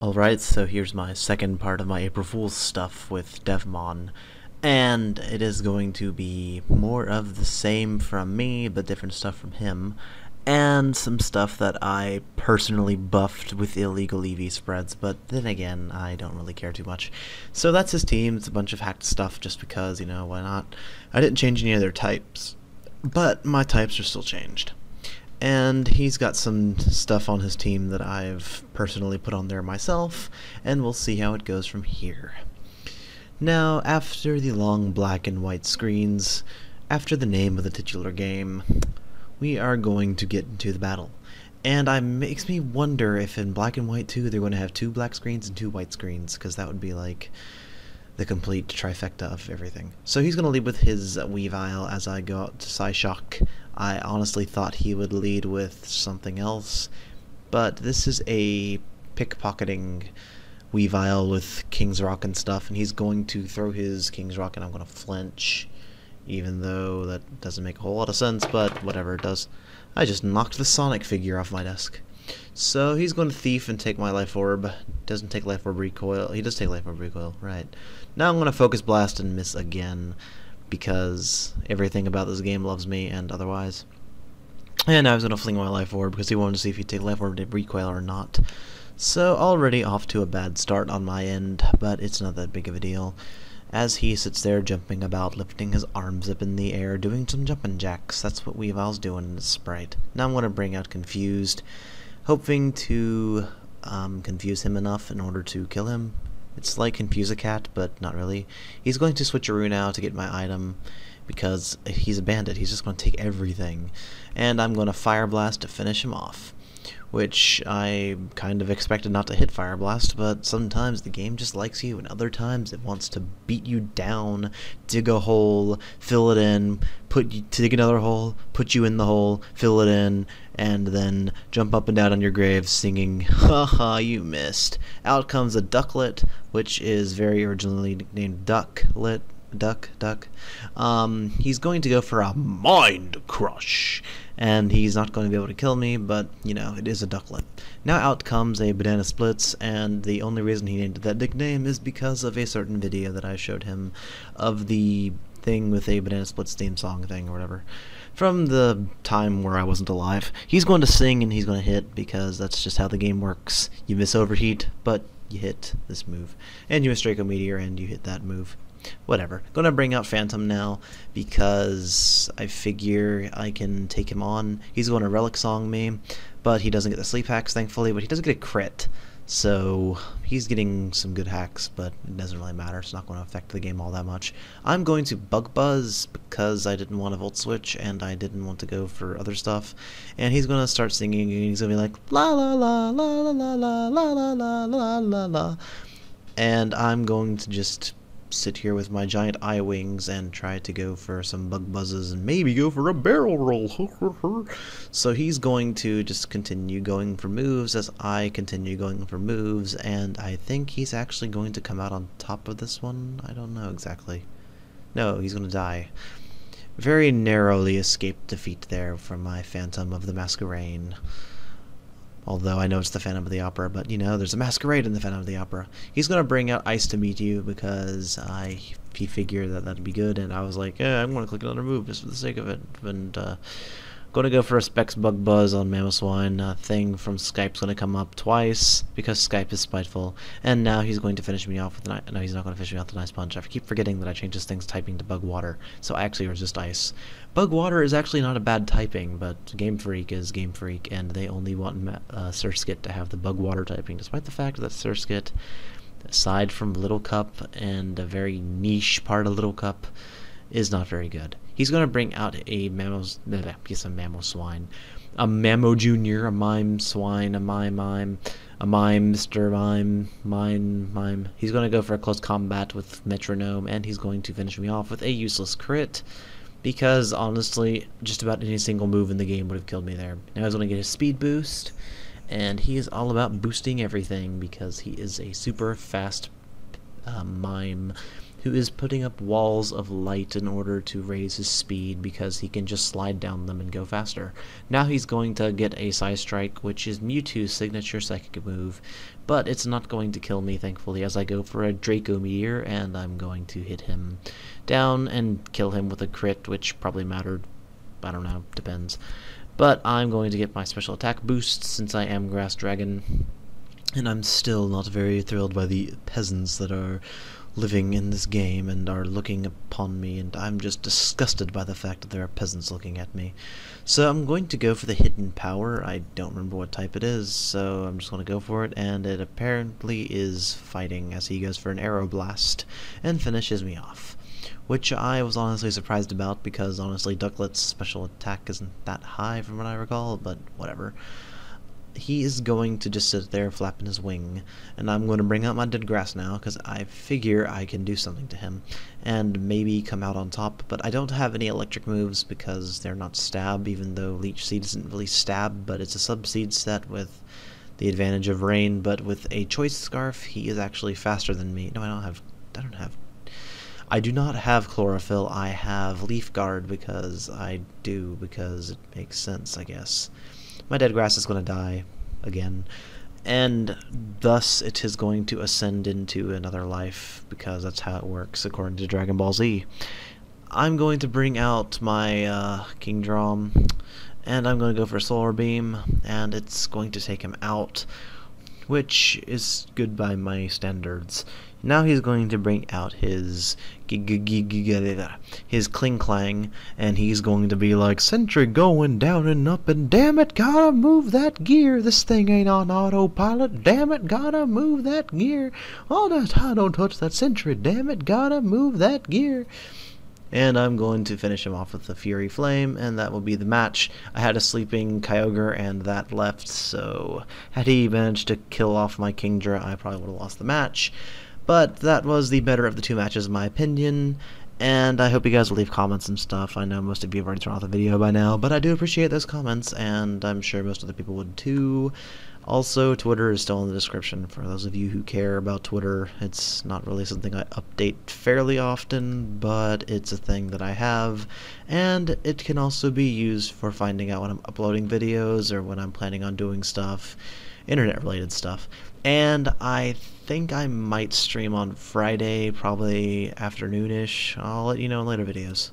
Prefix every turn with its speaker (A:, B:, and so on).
A: Alright, so here's my second part of my April Fool's stuff with Devmon, and it is going to be more of the same from me, but different stuff from him, and some stuff that I personally buffed with illegal EV spreads, but then again, I don't really care too much. So that's his team. It's a bunch of hacked stuff just because, why not? I didn't change any of their types, but my types are still changed. And he's got some stuff on his team that I've personally put on there myself, and we'll see how it goes from here. Now, after the long black and white screens, after the name of the titular game, we are going to get into the battle. And it makes me wonder if in black and white 2 they're going to have 2 black screens and 2 white screens, because that would be like the complete trifecta of everything. So he's going to lead with his Weavile as I go out to Psyshock. I honestly thought he would lead with something else, but this is a pickpocketing Weavile with King's Rock and stuff, and he's going to throw his King's Rock and I'm going to flinch, even though that doesn't make a whole lot of sense, but whatever it does. I just knocked the Sonic figure off my desk. So he's going to thief and take my life orb. Doesn't take life orb recoil. He does take life orb recoil, right. Now I'm going to focus blast and miss again, because everything about this game loves me and otherwise. And I was going to fling my life orb because he wanted to see if he'd take life orb recoil or not. So already off to a bad start on my end, but it's not that big of a deal. As he sits there jumping about, lifting his arms up in the air, doing some jumping jacks. That's what Weavile's doing in this sprite. Now I'm going to bring out Confused, hoping to confuse him enough in order to kill him. It's like Confuse a Cat, but not really. He's going to switcheroo now to get my item, because he's a bandit. He's just going to take everything. And I'm going to Fire Blast to finish him off, which I kind of expected not to hit Fire Blast, but sometimes the game just likes you, and other times it wants to beat you down, dig a hole, fill it in, dig another hole, put you in the hole, fill it in, and then jump up and down on your grave singing, haha, you missed. Out comes a Ducklet, which is very originally named Ducklet. Duck. He's going to go for a Mind Crush, and he's not going to be able to kill me, but, it is a Ducklet. Now out comes a Banana Splits, and the only reason he named it that nickname is because of a certain video that I showed him of the thing with a Banana Splits theme song thing or whatever, from the time where I wasn't alive. He's going to sing and he's going to hit, because that's just how the game works. You miss Overheat, but you hit this move. And you miss Draco Meteor and you hit that move. Whatever. Gonna bring out Phantom now, because I figure I can take him on. He's going to Relic Song me, but he doesn't get the sleep hacks, thankfully, but he doesn't get a crit. So he's getting some good hacks, but it doesn't really matter. It's not going to affect the game all that much. I'm going to Bug Buzz because I didn't want to Volt Switch and I didn't want to go for other stuff. And he's going to start singing, and he's going to be like, la la la la la la la la la la la la. And I'm going to just sit here with my giant eye wings and try to go for some bug buzzes and maybe go for a barrel roll. So he's going to just continue going for moves as I continue going for moves, and I think he's actually going to come out on top of this one. I don't know exactly. No, he's going to die. Very narrowly escaped defeat there from my Phantom of the Masquerade. Although I know it's the Phantom of the Opera, but there's a masquerade in the Phantom of the Opera. He's going to bring out Ice to meet you because he figured that that'd be good, and I was like, I'm going to click another move just for the sake of it. And going to go for a Specs Bug Buzz on Mamoswine. Thing from Skype's going to come up twice because Skype is spiteful. And now he's going to finish me off with an ice. No, he's not going to finish me off with an Ice Punch. I keep forgetting that I changed this thing's typing to Bug Water, so I actually resist Ice. Bug Water is actually not a bad typing, but Game Freak is Game Freak, and they only want Surskit to have the Bug Water typing, despite the fact that Surskit, aside from Little Cup and a very niche part of Little Cup, is not very good. He's going to bring out a Mamoswine, a Mamo Junior, a Mime Swine, a Mime, a Mime, Mr. Mime. He's going to go for a close combat with Metronome, and he's going to finish me off with a useless crit, because honestly, just about any single move in the game would have killed me there. Now he's going to get his speed boost, and he is all about boosting everything because he is a super fast mime. who is putting up walls of light in order to raise his speed because he can just slide down them and go faster. Now he's going to get a Psy Strike, which is Mewtwo's signature psychic move, but it's not going to kill me, thankfully, as I go for a Draco Meteor, and I'm going to hit him down and kill him with a crit, which probably mattered. I don't know, depends. But I'm going to get my special attack boost since I am Grass Dragon, and I'm still not very thrilled by the peasants that are living in this game and are looking upon me, and I'm just disgusted by the fact that there are peasants looking at me. So I'm going to go for the hidden power. I don't remember what type it is, so I'm just going to go for it, and it apparently is fighting as he goes for an Arrow Blast and finishes me off, which I was honestly surprised about because honestly Ducklet's special attack isn't that high from what I recall, but whatever. He is going to just sit there flapping his wing, and I'm going to bring out my dead grass now because I figure I can do something to him and maybe come out on top. But I don't have any electric moves because they're not stab, even though Leech Seed isn't really stab, but it's a sub-seed set with the advantage of rain. But with a Choice Scarf, he is actually faster than me. No, I do not have Chlorophyll. I have Leaf Guard because it makes sense, I guess. My dead grass is going to die again, and thus it is going to ascend into another life because that's how it works according to Dragon Ball Z. I'm going to bring out my Kingdrom, and I'm going to go for Solar Beam, and it's going to take him out, which is good by my standards. Now he's going to bring out his Kling Clang, and he's going to be like, Sentry going down and up, and damn it, gotta move that gear. This thing ain't on autopilot. Damn it, gotta move that gear. All the time, don't touch that Sentry. Damn it, gotta move that gear. And I'm going to finish him off with the Fury Flame, and that will be the match. I had a sleeping Kyogre, and that left, so had he managed to kill off my Kingdra, I probably would have lost the match. But that was the better of the two matches, in my opinion, and I hope you guys will leave comments and stuff. I know most of you have already turned off the video by now, but I do appreciate those comments, and I'm sure most other people would too. Also, Twitter is still in the description for those of you who care about Twitter. It's not really something I update fairly often, but it's a thing that I have, and it can also be used for finding out when I'm uploading videos or when I'm planning on doing stuff, internet-related stuff. And I think I might stream on Friday, probably afternoonish. I'll let you know in later videos.